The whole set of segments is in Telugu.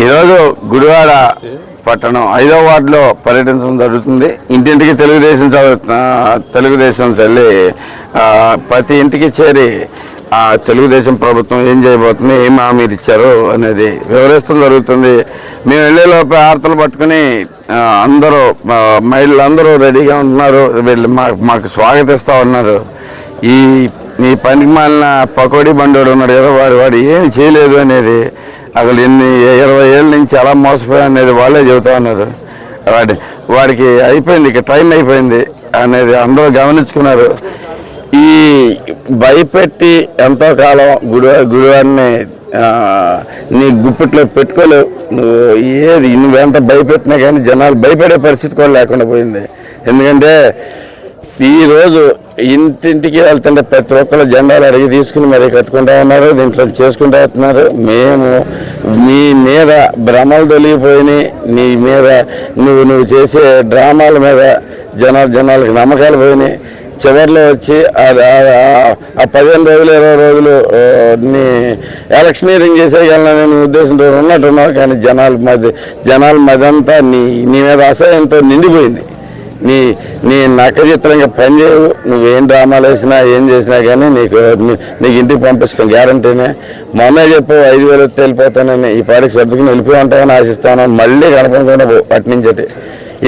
ఈరోజు గుడివాడ పట్టణం 5వ వార్డులో పర్యటించడం జరుగుతుంది. ఇంటింటికి తెలుగుదేశం తల్లి ప్రతి ఇంటికి చేరి తెలుగుదేశం ప్రభుత్వం ఏం చేయబోతుంది, ఏం హామీలు ఇచ్చారు అనేది వివరిస్తూ జరుగుతుంది. మేము వెళ్ళేలోపే ఆర్తలు పట్టుకుని అందరూ మహిళలందరూ రెడీగా ఉంటున్నారు. వీళ్ళు మాకు స్వాగతిస్తూ ఉన్నారు. ఈ పనికి మాలిన పకోడీ బండోడు ఉన్నాడు కదా, వాడు ఏమి చేయలేదు అనేది, అసలు 20 ఏళ్ళ నుంచి అలా మోసపోయా అనేది వాళ్ళే చెబుతా ఉన్నారు. వాడికి అయిపోయింది, ఇక టైం అయిపోయింది అనేది అందరూ గమనించుకున్నారు. ఈ భయపెట్టి ఎంతో కాలం గుడివాడిని నీ గుప్పిట్లో పెట్టుకోలేవు. నువ్వెంత భయపెట్టినా కానీ జనాలు భయపడే పరిస్థితి కూడా లేకుండా పోయింది. ఎందుకంటే ఈరోజు ఇంటింటికి వెళ్తుంటే ప్రతి ఒక్కరు జెండాలు అడిగి తీసుకుని మరి కట్టుకుంటా ఉన్నారు, దీంట్లో చేసుకుంటూ వస్తున్నారు. మేము మీ మీద భ్రమలు తొలగిపోయినాయి, నీ మీద నువ్వు చేసే డ్రామాల మీద జనాలకు నమ్మకాలు పోయినాయి. చివరిలో వచ్చి ఆ 15 రోజులు 20 రోజులు నీ ఎలక్షనీరింగ్ చేసేయగలననే ఉద్దేశంతో ఉన్నట్టున్నావు. కానీ జనాల మదంతా నీ మీద అసహ్యంతో నిండిపోయింది. నీ నక్కచిత్రంగా పనిచేయవు. నువ్వేం డ్రామాలు వేసినా ఏం చేసినా కానీ నీకు ఇంటికి పంపిస్తాం గ్యారంటీనే. మొన్నే చెప్పు 5,000 వస్తే వెళ్ళిపోతానని, ఈ పాటికి సర్దుకుని వెళ్ళిపోయి ఉంటామని ఆశిస్తాను. మళ్ళీ కనపడకుండా అట్నుంచి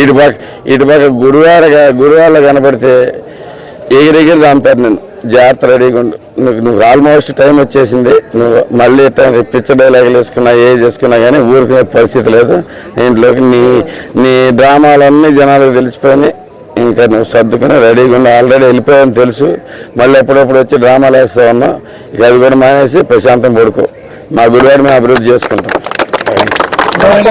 ఇటుపక్క గుడివాడలో కనపడితే ఎగిరెగిరి అంటారు. నేను జాగ్రత్త రెడీగా ఉండు. నువ్వు ఆల్మోస్ట్ టైం వచ్చేసింది. నువ్వు మళ్ళీ పిచ్చ డైలాగులు వేసుకున్నా చేసుకున్నా కానీ ఊరుకునే పరిస్థితి లేదు. ఇంట్లోకి నీ డ్రామాలన్నీ జనాలకు తెలిసిపోయినాయి. ఇంకా నువ్వు సర్దుకుని రెడీగా ఉండి ఆల్రెడీ వెళ్ళిపోయావని తెలుసు. మళ్ళీ ఎప్పుడప్పుడు వచ్చి డ్రామాలు వేస్తా ఉన్నావు. ఇక అది కూడా మానేసి ప్రశాంతం పడుకో. మా గుడివాడ మేము అభివృద్ధి చేసుకుంటాం.